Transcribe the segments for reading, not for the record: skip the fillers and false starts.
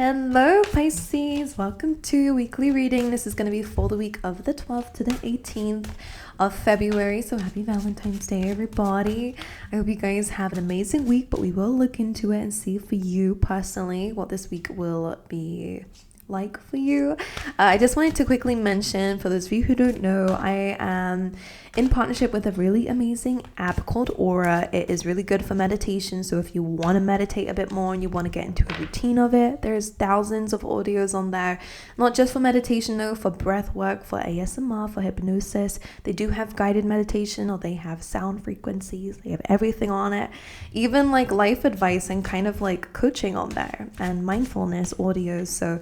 Hello Pisces, welcome to your weekly reading. This is going to be for the week of the 12th to the 18th of February. So happy Valentine's Day, everybody. I hope you guys have an amazing week, but we will look into it and see for you personally what this week will be like for you. I just wanted to quickly mention, for those of you who don't know, I am in partnership with a really amazing app called WOAH. It is really good for meditation, so if you want to meditate a bit more and you want to get into a routine of it, there's thousands of audios on there, not just for meditation though, for breath work, for ASMR, for hypnosis. They do have guided meditation, or they have sound frequencies. They have everything on it, even like life advice and kind of like coaching on there, and mindfulness audios. So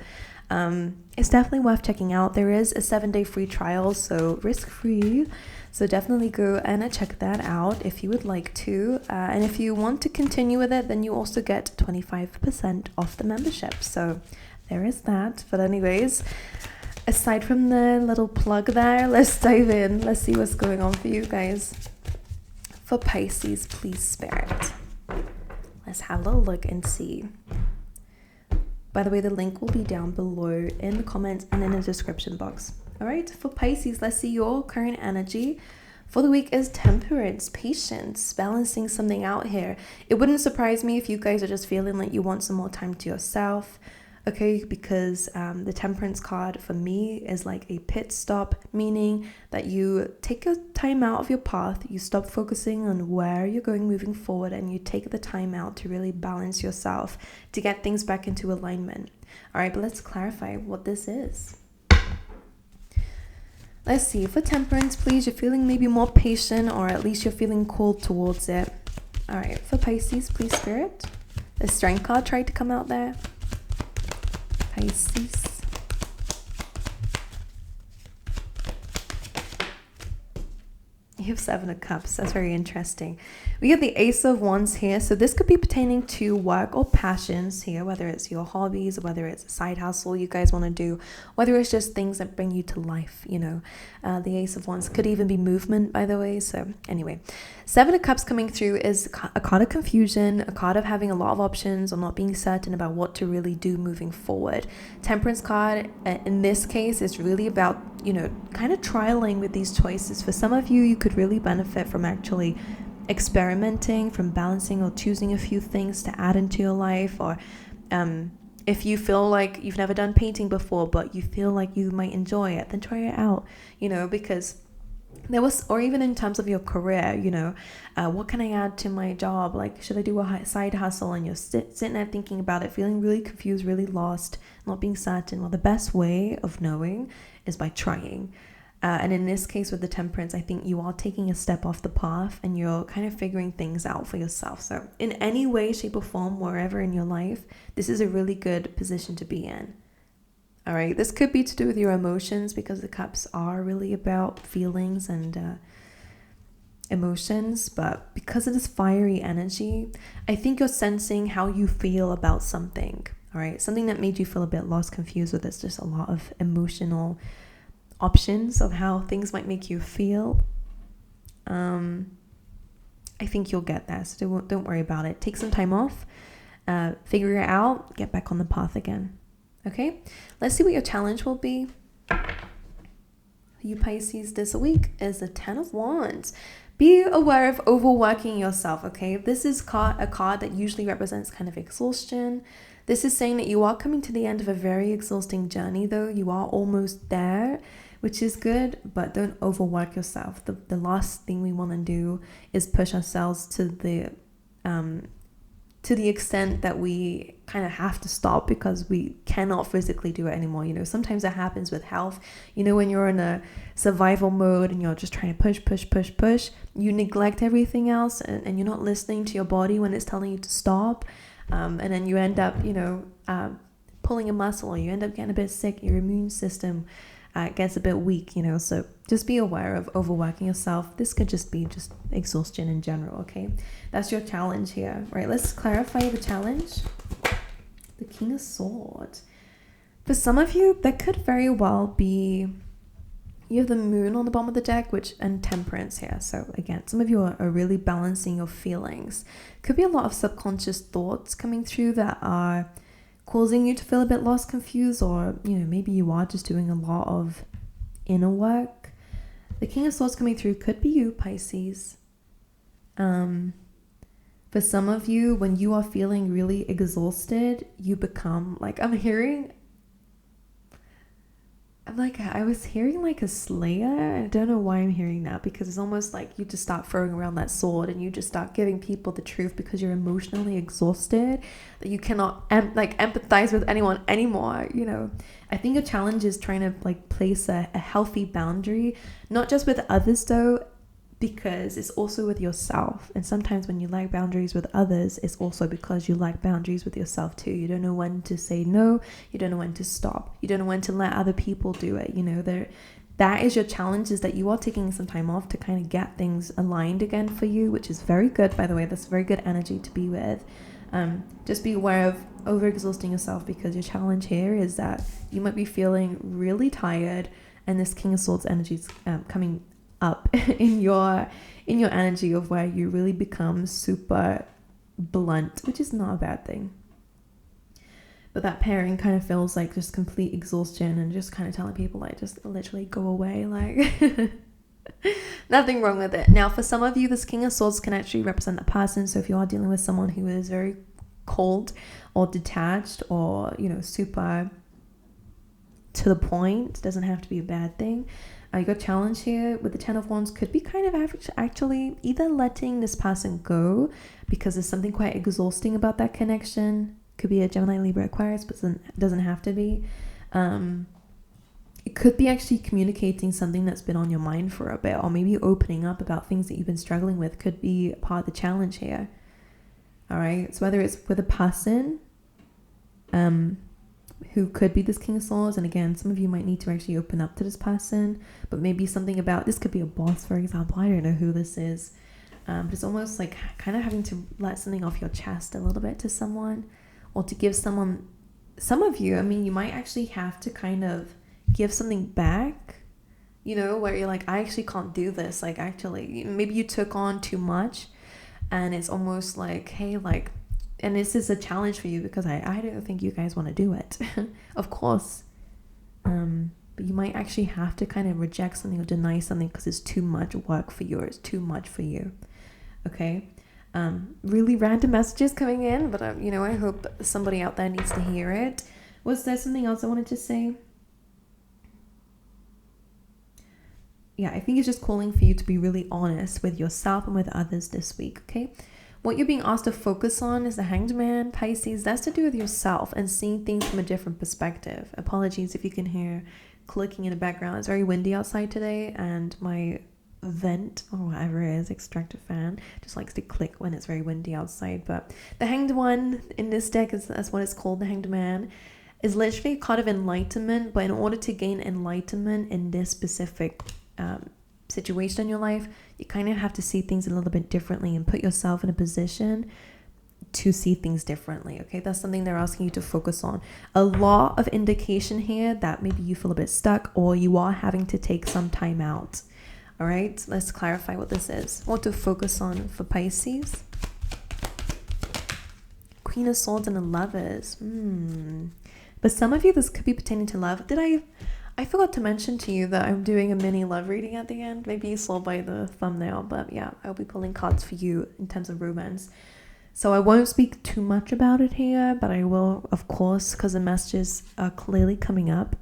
it's definitely worth checking out. There is a 7-day free trial, so risk-free. So definitely go and check that out if you would like to. And if you want to continue with it, then you also get 25% off the membership. So there is that. But anyways, aside from the little plug there, let's dive in. Let's see what's going on for you guys. For Pisces, please Spirit. Let's have a little look and see. By the way, the link will be down below in the comments and in the description box. All right, for Pisces, let's see your current energy for the week is temperance, patience, balancing something out here. It wouldn't surprise me if you guys are just feeling like you want some more time to yourself, okay? Because the temperance card for me is like a pit stop, meaning that you take your time out of your path, you stop focusing on where you're going moving forward, and you take the time out to really balance yourself to get things back into alignment. All right, but let's clarify what this is. Let's see, for temperance, please, you're feeling maybe more patient, or at least you're feeling called towards it. All right, for Pisces, please Spirit. The strength card tried to come out there. Pisces. You have 7 of Cups. That's very interesting. We have the Ace of Wands here. So this could be pertaining to work or passions here, whether it's your hobbies, whether it's a side hustle you guys want to do, whether it's just things that bring you to life, you know. The Ace of Wands could even be movement, by the way. So anyway, 7 of Cups coming through is a card of confusion, a card of having a lot of options or not being certain about what to really do moving forward. Temperance card, in this case, is really about, you know, kind of trialing with these choices. For some of you, you could really benefit from actually experimenting, from balancing or choosing a few things to add into your life. Or if you feel like you've never done painting before, but you feel like you might enjoy it, then try it out, you know, because there was, or even in terms of your career, you know, what can I add to my job? Like, should I do a side hustle? And you're sitting there thinking about it, feeling really confused, really lost, not being certain. Well, the best way of knowing is by trying. And in this case with the temperance, I think you are taking a step off the path and you're kind of figuring things out for yourself. So in any way, shape or form, wherever in your life, this is a really good position to be in. All right, this could be to do with your emotions, because the Cups are really about feelings and emotions. But because of this fiery energy, I think you're sensing how you feel about something. All right, something that made you feel a bit lost, confused with. It's just a lot of emotional options of how things might make you feel. I think you'll get that, so don't worry about it. Take some time off, figure it out, get back on the path again. Okay, let's see what your challenge will be. You Pisces this week is the 10 of Wands. Be aware of overworking yourself, okay? This is a card that usually represents kind of exhaustion. This is saying that you are coming to the end of a very exhausting journey, though. You are almost there, which is good, but don't overwork yourself. The last thing we want to do is push ourselves to the extent that we kind of have to stop because we cannot physically do it anymore. You know, sometimes that happens with health. You know, when you're in a survival mode and you're just trying to push, you neglect everything else, and you're not listening to your body when it's telling you to stop. And then you end up, you know, pulling a muscle, or you end up getting a bit sick. Your immune system gets a bit weak, you know. So just be aware of overworking yourself. This could just be just exhaustion in general, okay? That's your challenge here, right? Let's clarify the challenge. The King of Swords. For some of you, that could very well be, you have the Moon on the bottom of the deck, and Temperance here. So again, some of you are really balancing your feelings. Could be a lot of subconscious thoughts coming through that are causing you to feel a bit lost, confused, or, maybe you are just doing a lot of inner work. The King of Swords coming through could be you, Pisces. For some of you, when you are feeling really exhausted, you become like, I was hearing like a slayer. I don't know why I'm hearing that, because it's almost like you just start throwing around that sword and you just start giving people the truth because you're emotionally exhausted, that you cannot empathize with anyone anymore. I think a challenge is trying to like place a healthy boundary, not just with others though, because it's also with yourself. And sometimes when you lack boundaries with others, it's also because you lack boundaries with yourself too. You don't know when to say no. You don't know when to stop. You don't know when to let other people do it. That is your challenge, is that you are taking some time off to kind of get things aligned again for you, which is very good, by the way. That's very good energy to be with. Just be aware of overexhausting yourself, because your challenge here is that you might be feeling really tired, and this King of Swords energy is coming up in your energy of where you really become super blunt, which is not a bad thing. But that pairing kind of feels like just complete exhaustion and just kind of telling people like, just literally go away, like nothing wrong with it. Now, for some of you, this King of Swords can actually represent a person. So if you are dealing with someone who is very cold or detached or, super to the point, doesn't have to be a bad thing. Your challenge here with the Ten of Wands could be kind of actually either letting this person go because there's something quite exhausting about that connection. Could be a Gemini, Libra, Aquarius, but doesn't have to be. It could be actually communicating something that's been on your mind for a bit, or maybe opening up about things that you've been struggling with could be part of the challenge here. All right. So whether it's with a person, who could be this King of Swords, and again, some of you might need to actually open up to this person, but maybe something about, this could be a boss, for example. I don't know who this is, but it's almost like kind of having to let something off your chest a little bit to someone, or to give someone, some of you, you might actually have to kind of give something back, where you're like, I actually can't do this, like actually, maybe you took on too much, and it's almost like, hey, like, and this is a challenge for you because I don't think you guys want to do it, of course. But you might actually have to kind of reject something or deny something because it's too much work for you, or it's too much for you. Okay. Really random messages coming in, but I hope somebody out there needs to hear it. Was there something else I wanted to say? Yeah, I think it's just calling for you to be really honest with yourself and with others this week. Okay. What you're being asked to focus on is the Hanged Man, Pisces. That's to do with yourself and seeing things from a different perspective. Apologies if you can hear clicking in the background. It's very windy outside today, and my vent, or whatever it is, extractor fan, just likes to click when it's very windy outside. But the Hanged One in this deck, that's what it's called, the Hanged Man, is literally a card of enlightenment. But in order to gain enlightenment in this specific situation in your life, you kind of have to see things a little bit differently and put yourself in a position to see things differently. Okay, that's something they're asking you to focus on. A lot of indication here that maybe you feel a bit stuck, or you are having to take some time out. All right, let's clarify what this is. What to focus on for Pisces? Queen of Swords and the Lovers. But some of you, this could be pertaining to love. I forgot to mention to you that I'm doing a mini love reading at the end. Maybe you saw by the thumbnail, but yeah, I'll be pulling cards for you in terms of romance. So I won't speak too much about it here, but I will, of course, because the messages are clearly coming up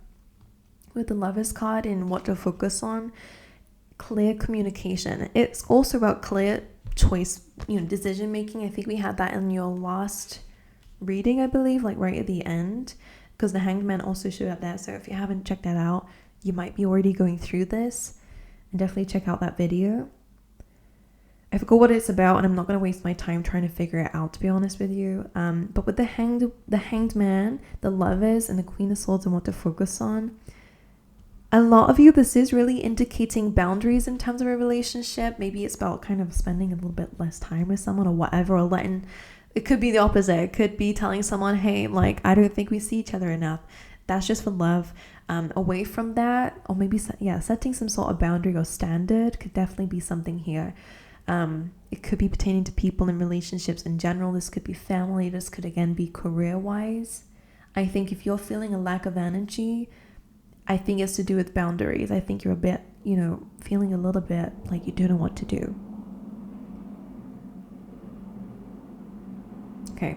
with the Lovers card and what to focus on. Clear communication. It's also about clear choice, decision making. I think we had that in your last reading, I believe, like right at the end, because the Hanged Man also showed up there. So if you haven't checked that out, you might be already going through this, and definitely check out that video. I forgot what it's about, and I'm not going to waste my time trying to figure it out, to be honest with you. But with the Hanged Man, the Lovers, and the Queen of Swords, and what to focus on, a lot of you, this is really indicating boundaries in terms of a relationship. Maybe it's about kind of spending a little bit less time with someone, or whatever, or it could be the opposite. It could be telling someone, hey, like, I don't think we see each other enough. That's just for love. Away from that, or maybe, setting some sort of boundary or standard could definitely be something here. It could be pertaining to people and relationships in general. This could be family. This could, again, be career-wise. I think if you're feeling a lack of energy, I think it's to do with boundaries. I think you're a bit, feeling a little bit like you don't know what to do. Okay.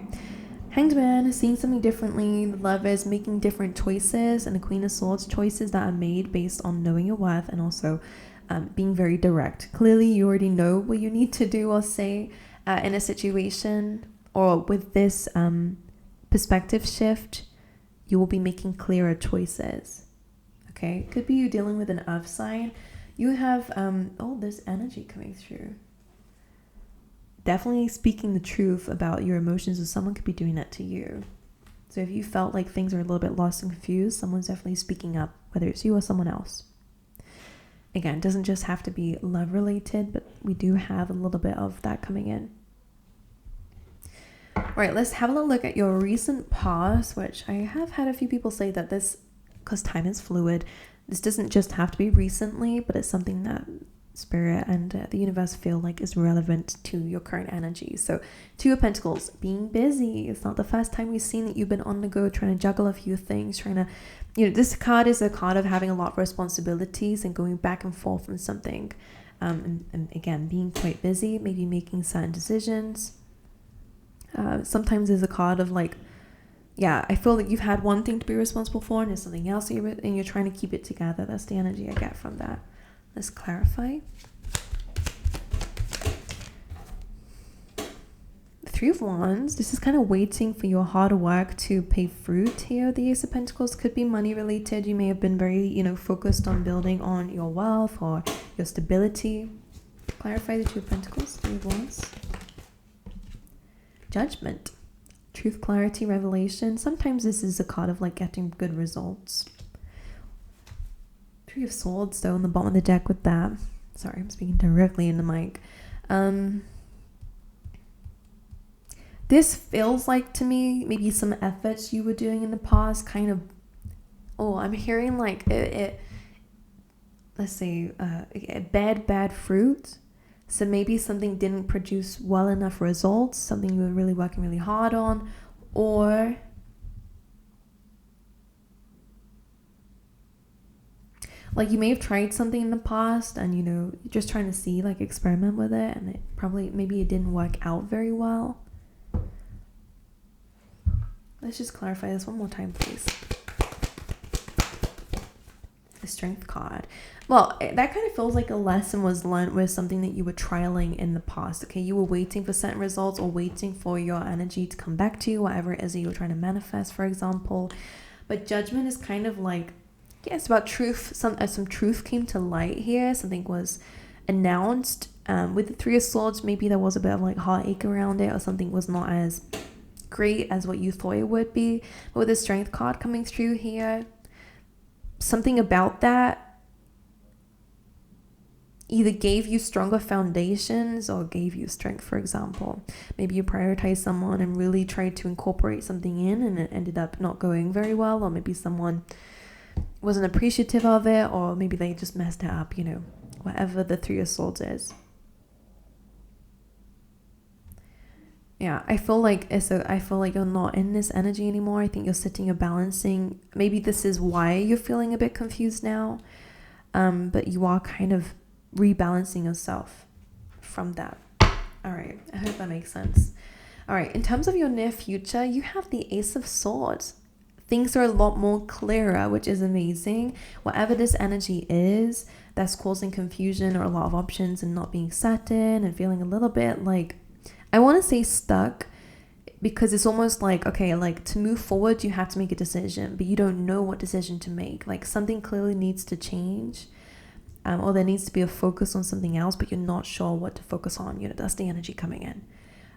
Hanged Man, seeing something differently. The Lovers, making different choices. And the Queen of Swords, choices that are made based on knowing your worth and also being very direct. Clearly, you already know what you need to do or say in a situation, or with this perspective shift, you will be making clearer choices. Okay, could be you dealing with an earth sign. You have there's energy coming through. Definitely speaking the truth about your emotions, or someone could be doing that to you. So if you felt like things are a little bit lost and confused, someone's definitely speaking up, whether it's you or someone else. Again, it doesn't just have to be love related, but we do have a little bit of that coming in. All right, let's have a little look at your recent past, which I have had a few people say that this, because time is fluid, this doesn't just have to be recently, but it's something that Spirit and the universe feel like is relevant to your current energy. So 2 of Pentacles, being busy. It's not the first time we've seen that you've been on the go, trying to juggle a few things, trying to, this card is a card of having a lot of responsibilities and going back and forth on something. And again, being quite busy, maybe making certain decisions. Sometimes there's a card of like, I feel like you've had one thing to be responsible for and there's something else and you're trying to keep it together. That's the energy I get from that. Let's clarify. The 3 of Wands. This is kind of waiting for your hard work to pay fruit here. The Ace of Pentacles could be money related. You may have been very, focused on building on your wealth or your stability. Clarify the 2 of Pentacles, 3 of Wands. Judgment. Truth, clarity, revelation. Sometimes this is a card of like getting good results. 3 of Swords though on the bottom of the deck with that. Sorry, I'm speaking directly in the mic. This feels like to me maybe some efforts you were doing in the past kind of, I'm hearing like let's say bad fruit. So maybe something didn't produce well enough results, something you were really working really hard on, or like you may have tried something in the past and you're just trying to see, like, experiment with it, and it probably, maybe it didn't work out very well. Let's just clarify this one more time, please. The Strength card. Well, that kind of feels like a lesson was learned with something that you were trialing in the past. Okay, you were waiting for certain results or waiting for your energy to come back to you, whatever it is that you were trying to manifest, for example. But Judgment is kind of like, it's about truth. Some truth came to light here. Something was announced. With the 3 of Swords, maybe there was a bit of like heartache around it, or something was not as great as what you thought it would be. But with the Strength card coming through here, something about that either gave you stronger foundations or gave you strength, for example. Maybe you prioritized someone and really tried to incorporate something in and it ended up not going very well, or maybe someone wasn't appreciative of it, or maybe they just messed it up, whatever the 3 of Swords is. Yeah, I feel like you're not in this energy anymore. I think you're sitting, you're balancing. Maybe this is why you're feeling a bit confused now. But you are kind of rebalancing yourself from that. All right, I hope that makes sense. All right, in terms of your near future, you have the Ace of Swords. Things are a lot more clearer, which is amazing. Whatever this energy is that's causing confusion or a lot of options and not being certain and feeling a little bit like, I want to say stuck, because it's almost like, okay, like to move forward, you have to make a decision, but you don't know what decision to make. Like something clearly needs to change, or there needs to be a focus on something else, but you're not sure what to focus on. That's the energy coming in.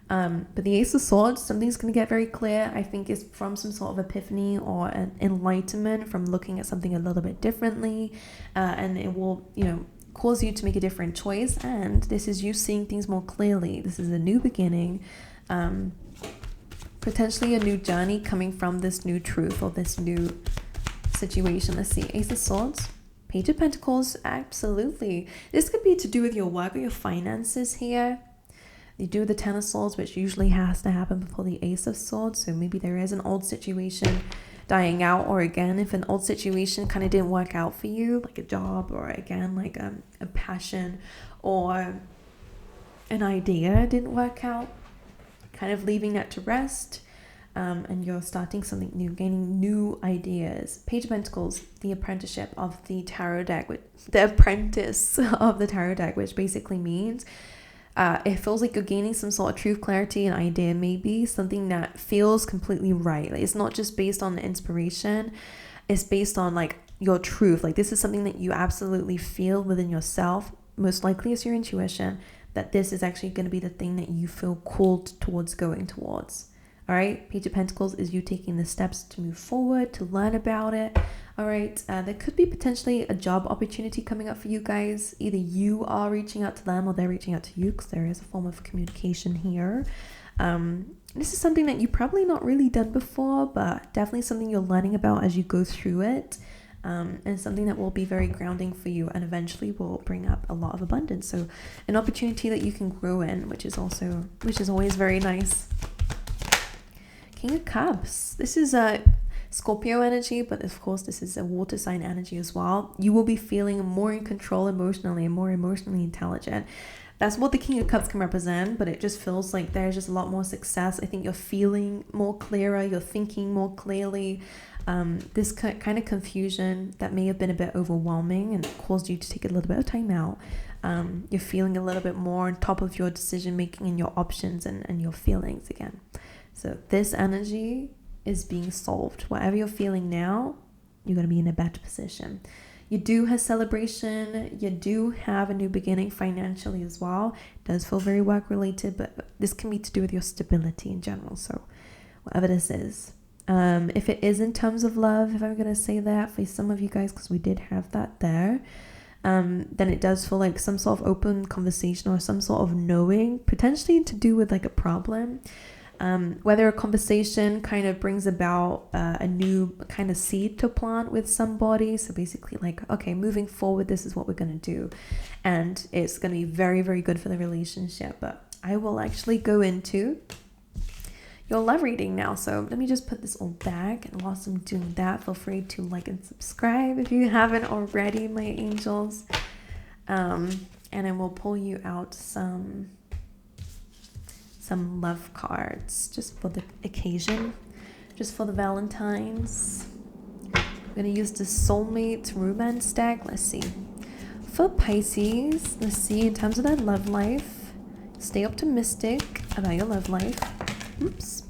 But the Ace of Swords, something's going to get very clear. I think it's from some sort of epiphany or an enlightenment from looking at something a little bit differently. And it will, cause you to make a different choice. And this is you seeing things more clearly. This is a new beginning. Potentially a new journey coming from this new truth or this new situation. Let's see. Ace of Swords. Page of Pentacles. Absolutely. This could be to do with your work or your finances here. You do the 10 of Swords, which usually has to happen before the Ace of Swords. So maybe there is an old situation dying out, or again, if an old situation kind of didn't work out for you, like a job, or again, like a passion or an idea didn't work out, kind of leaving that to rest. And you're starting something new, gaining new ideas. Page of Pentacles, the apprenticeship of the tarot deck, the apprentice of the tarot deck, which basically means it feels like you're gaining some sort of truth, clarity, and idea, maybe something that feels completely right. Like, it's not just based on the inspiration, it's based on like your truth. Like, this is something that you absolutely feel within yourself. Most likely it's your intuition that this is actually going to be the thing that you feel called towards going towards. All right, Page of Pentacles is you taking the steps to move forward, to learn about it. All right, there could be potentially a job opportunity coming up for you guys. Either you are reaching out to them or they're reaching out to you, because there is a form of communication here. This is something that you've probably not really done before, but definitely something you're learning about as you go through it. And something that will be very grounding for you and eventually will bring up a lot of abundance. So an opportunity that you can grow in, which is always very nice. King of Cups. This is a Scorpio energy, but of course this is a water sign energy as well. You will be feeling more in control emotionally and more emotionally intelligent. That's what the King of Cups can represent, but it just feels like there's just a lot more success. I think you're feeling more clearer, you're thinking more clearly. This kind of confusion that may have been a bit overwhelming and caused you to take a little bit of time out. You're feeling a little bit more on top of your decision making and your options and your feelings again. So this energy is being solved. Whatever you're feeling now, you're going to be in a better position. You do have celebration. You do have a new beginning financially as well. It does feel very work related, but this can be to do with your stability in general. So whatever this is. If it is in terms of love, if I'm going to say that for some of you guys, because we did have that there, then it does feel like some sort of open conversation or some sort of knowing, potentially to do with like a problem. Whether a conversation kind of brings about a new kind of seed to plant with somebody. So basically like, okay, moving forward, this is what we're going to do. And it's going to be very, very good for the relationship. But I will actually go into your love reading now. So let me just put this all back. And whilst I'm doing that, feel free to like and subscribe if you haven't already, my angels. And then we'll pull you out some love cards just for the occasion, just for the Valentines. I'm going to use the soulmate romance deck. Let's see. For Pisces, let's see, in terms of that love life, stay optimistic about your love life. Oops.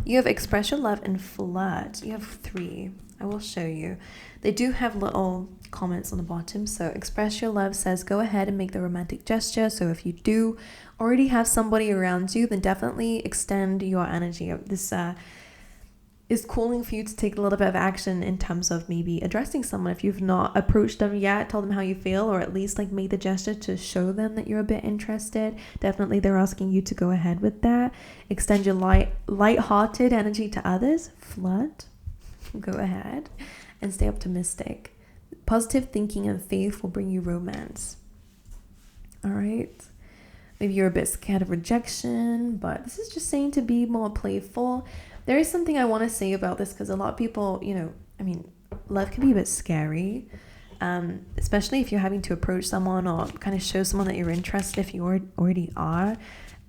You have express your love and flirt. You have 3. I will show you. They do have little comments on the bottom. So express your love says go ahead and make the romantic gesture. So if you do already have somebody around you, then definitely extend your energy. This is calling for you to take a little bit of action in terms of maybe addressing someone. If you've not approached them yet, tell them how you feel, or at least like make the gesture to show them that you're a bit interested. Definitely they're asking you to go ahead with that. Extend your light-hearted energy to others. Flirt. Go ahead and stay optimistic. Positive thinking and faith will bring you romance. All right. Maybe you're a bit scared of rejection, but this is just saying to be more playful. There is something I want to say about this, because a lot of people, love can be a bit scary, especially if you're having to approach someone or kind of show someone that you're interested. If you already are,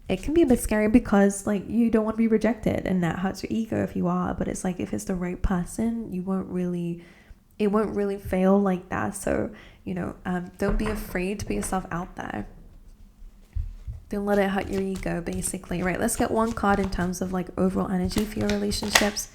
it can be a bit scary because like you don't want to be rejected, and that hurts your ego if you are. But it's like if it's the right person, it won't really fail like that. So don't be afraid to put yourself out there. Don't let it hurt your ego, basically. Right, let's get one card in terms of like overall energy for your relationships.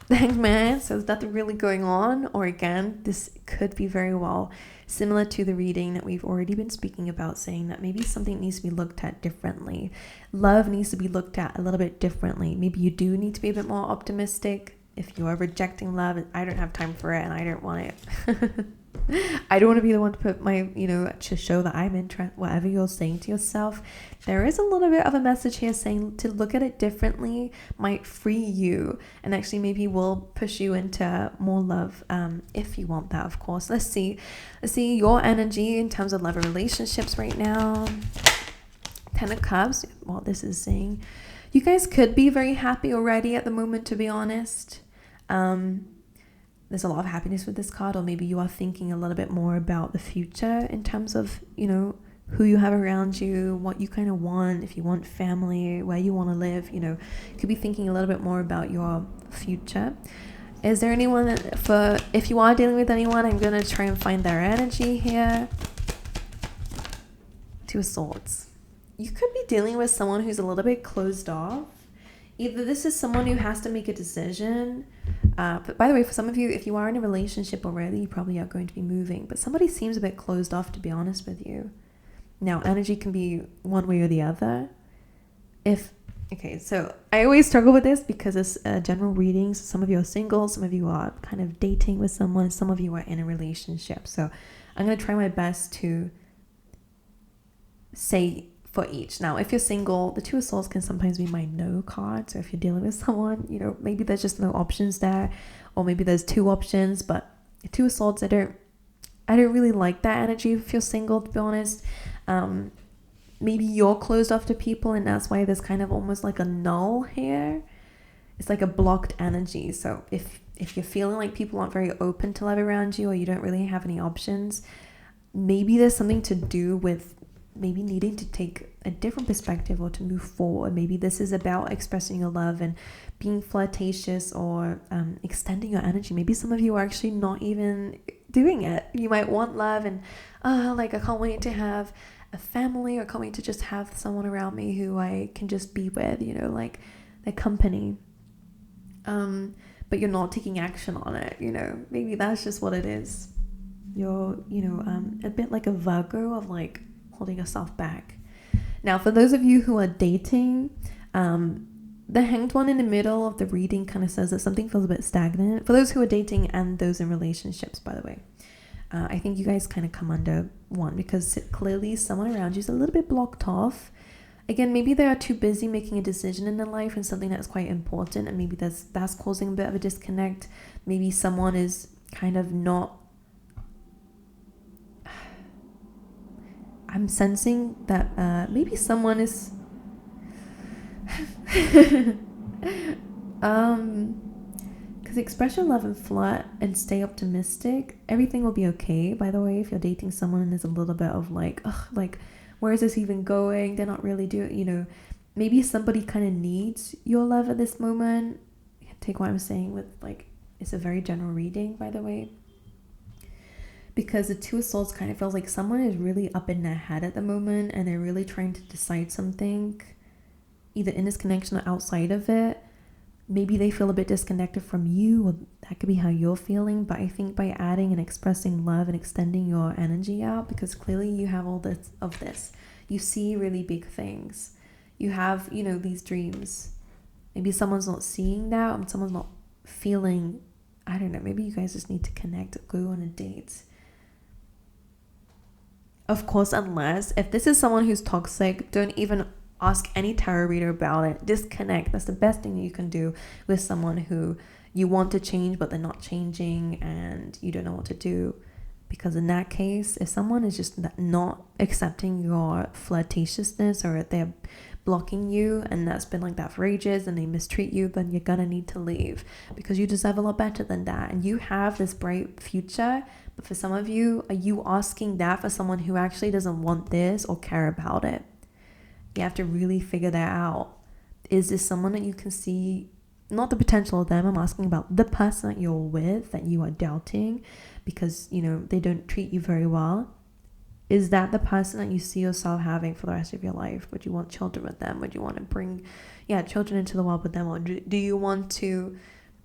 The Hangman, so there's nothing really going on, or again, this could be very well similar to the reading that we've already been speaking about, saying that maybe something needs to be looked at differently. Love needs to be looked at a little bit differently. Maybe you do need to be a bit more optimistic. If you are rejecting love, I don't have time for it and I don't want it. I don't want to be the one to put my, to show that I'm interested. Whatever you're saying to yourself, there is a little bit of a message here saying to look at it differently might free you, and actually maybe will push you into more love, if you want that, of course. Let's see your energy in terms of love and relationships right now. 10 of Cups. Well, this is saying you guys could be very happy already at the moment, to be honest. There's a lot of happiness with this card, or maybe you are thinking a little bit more about the future in terms of, who you have around you, what you kind of want, if you want family, where you want to live, you could be thinking a little bit more about your future. Is there anyone if you are dealing with anyone, I'm going to try and find their energy here. Two of Swords. You could be dealing with someone who's a little bit closed off. Either this is someone who has to make a decision. But by the way, for some of you, if you are in a relationship already, you probably are going to be moving. But somebody seems a bit closed off, to be honest with you. Now, energy can be one way or the other. So I always struggle with this because it's general readings. Some of you are single, some of you are kind of dating with someone, some of you are in a relationship. So I'm going to try my best to say for each. Now, if you're single, the Two of Swords can sometimes be my no card. So if you're dealing with someone, maybe there's just no options there, or maybe there's two options. But the Two of Swords, I don't really like that energy if you're single, to be honest. Maybe you're closed off to people, and that's why there's kind of almost like a null here. It's like a blocked energy. So if you're feeling like people aren't very open to love around you, or you don't really have any options, maybe there's something to do with maybe needing to take a different perspective or to move forward. Maybe this is about expressing your love and being flirtatious, or extending your energy. Maybe some of you are actually not even doing it. You might want love and I can't wait to have a family, or can't wait to just have someone around me who I can just be with, like their company. But you're not taking action on it, maybe that's just what it is. You're, a bit like a Virgo of like holding yourself back. Now, for those of you who are dating, the Hanged One in the middle of the reading kind of says that something feels a bit stagnant. For those who are dating and those in relationships, by the way, I think you guys kind of come under one, because clearly someone around you is a little bit blocked off. Again, maybe they are too busy making a decision in their life and something that's quite important, and maybe that's causing a bit of a disconnect. Maybe someone is kind of not... I'm sensing that maybe someone is... because express your love and flirt and stay optimistic. Everything will be okay, by the way. If you're dating someone and there's a little bit of where is this even going? They're not really doing, maybe somebody kind of needs your love at this moment. Take what I'm saying with it's a very general reading, by the way, because the Two of Swords kind of feels like someone is really up in their head at the moment, and they're really trying to decide something, either in this connection or outside of it. Maybe they feel a bit disconnected from you, or that could be how you're feeling. But I think by adding and expressing love and extending your energy out, because clearly you have all this, you see really big things. You have, these dreams. Maybe someone's not seeing that, or someone's not feeling, I don't know, maybe you guys just need to connect, go on a date. Of course, unless, if this is someone who's toxic, don't even ask any tarot reader about it. Disconnect. That's the best thing you can do with someone who you want to change but they're not changing and you don't know what to do. Because in that case, if someone is just not accepting your flirtatiousness, or they're blocking you, and that's been like that for ages, and they mistreat you, then you're gonna need to leave, because you deserve a lot better than that, and you have this bright future. But for some of you, are you asking that for someone who actually doesn't want this or care about it? You have to really figure that out. Is this someone that you can see, not the potential of them, I'm asking about the person that you're with that you are doubting because, they don't treat you very well. Is that the person that you see yourself having for the rest of your life? Would you want children with them? Would you want to bring, children into the world with them? Or do you want to,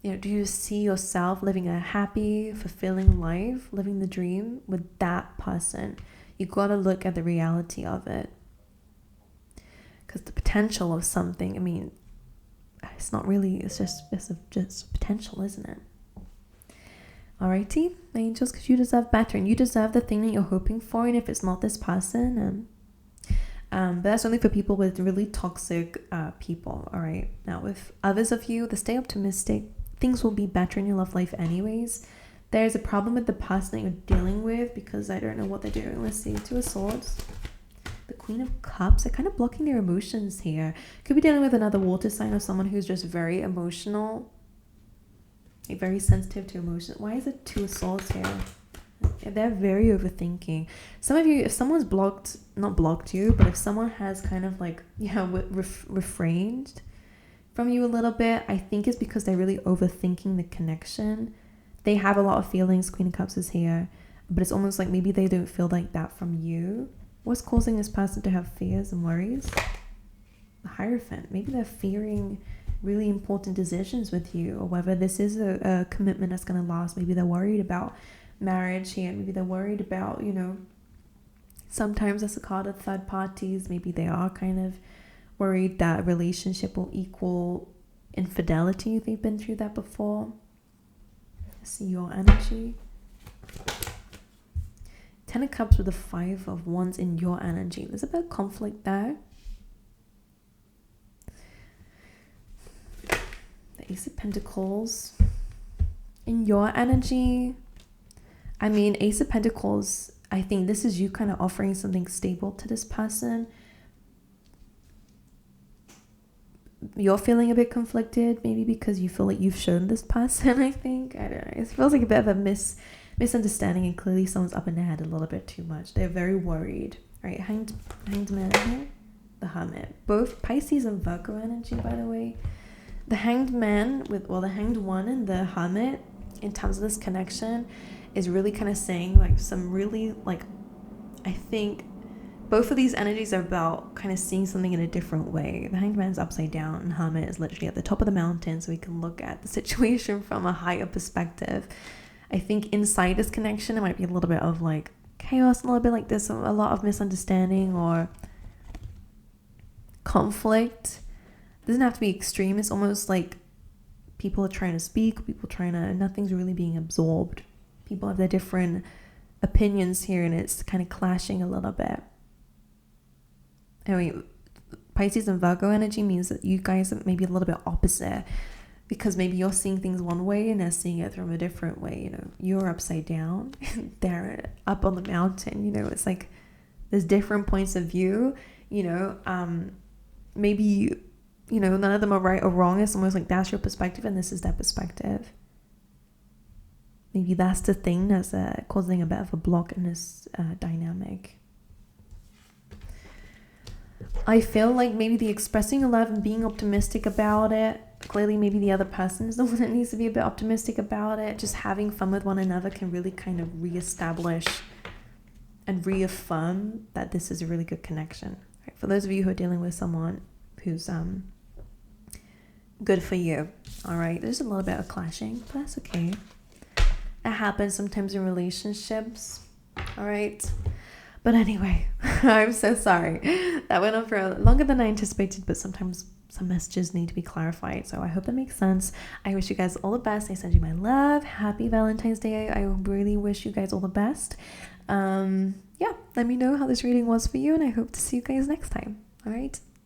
do you see yourself living a happy, fulfilling life, living the dream with that person? You got to look at the reality of it. Because the potential of something, it's not really, it's just potential, isn't it? Alrighty, my angels, because you deserve better, and you deserve the thing that you're hoping for. And if it's not this person, but that's only for people with really toxic people. All right, now with others of you, the stay optimistic, things will be better in your love life anyways. There's a problem with the person that you're dealing with, because I don't know what they're doing. Let's see, Two of Swords, the Queen of Cups. They're kind of blocking their emotions here. Could be dealing with another water sign or someone who's just very emotional. Like very sensitive to emotions. Why is it 2 of swords here? They're very overthinking. Some of you, if someone's not blocked you, but if someone has kind of like, refrained from you a little bit, I think it's because they're really overthinking the connection. They have a lot of feelings. Queen of Cups is here, but it's almost like maybe they don't feel like that from you. What's causing this person to have fears and worries? The Hierophant. Maybe they're fearing really important decisions with you, or whether this is a commitment that's going to last. Maybe they're worried about marriage here. Maybe they're worried about, sometimes that's a card of third parties. Maybe they are kind of worried that a relationship will equal infidelity. They've been through that before. Let's see your energy. 10 of Cups with the 5 of Wands in your energy. There's a bit of conflict there. The Ace of Pentacles in your energy. I mean, Ace of Pentacles, I think this is you kind of offering something stable to this person. You're feeling a bit conflicted, maybe because you feel like you've shown this person, I think. I don't know. It feels like a bit of a misunderstanding, and clearly someone's up in their head a little bit too much. They're very worried. All right, hanged man here. The Hermit. Both Pisces and Virgo energy, by the way. The Hanged Man the Hanged One and the Hermit, in terms of this connection, is really kind of saying like some really, like, I think both of these energies are about kind of seeing something in a different way. The Hanged Man's upside down and Hermit is literally at the top of the mountain, so we can look at the situation from a higher perspective. I think inside this connection, it might be a little bit of like chaos, a little bit like this, a lot of misunderstanding or conflict. It doesn't have to be extreme. It's almost like people are trying to speak, nothing's really being absorbed. People have their different opinions here, and it's kind of clashing a little bit. Anyway, Pisces and Virgo energy means that you guys are maybe a little bit opposite, because maybe you're seeing things one way and they're seeing it from a different way. You're upside down, they're up on the mountain. It's like there's different points of view. Maybe none of them are right or wrong. It's almost like that's your perspective and this is their perspective. Maybe that's the thing that's causing a bit of a block in this dynamic. I feel like maybe the expressing your love and being optimistic about it, clearly maybe the other person is the one that needs to be a bit optimistic about it. Just having fun with one another can really kind of reestablish and reaffirm that this is a really good connection. Right? For those of you who are dealing with someone who's good for you, all right, there's a little bit of clashing, but that's okay. It happens sometimes in relationships, all right? But anyway, I'm so sorry. That went on for longer than I anticipated, but sometimes some messages need to be clarified. So I hope that makes sense. I wish you guys all the best. I send you my love. Happy Valentine's Day. I really wish you guys all the best. Let me know how this reading was for you, and I hope to see you guys next time. All right?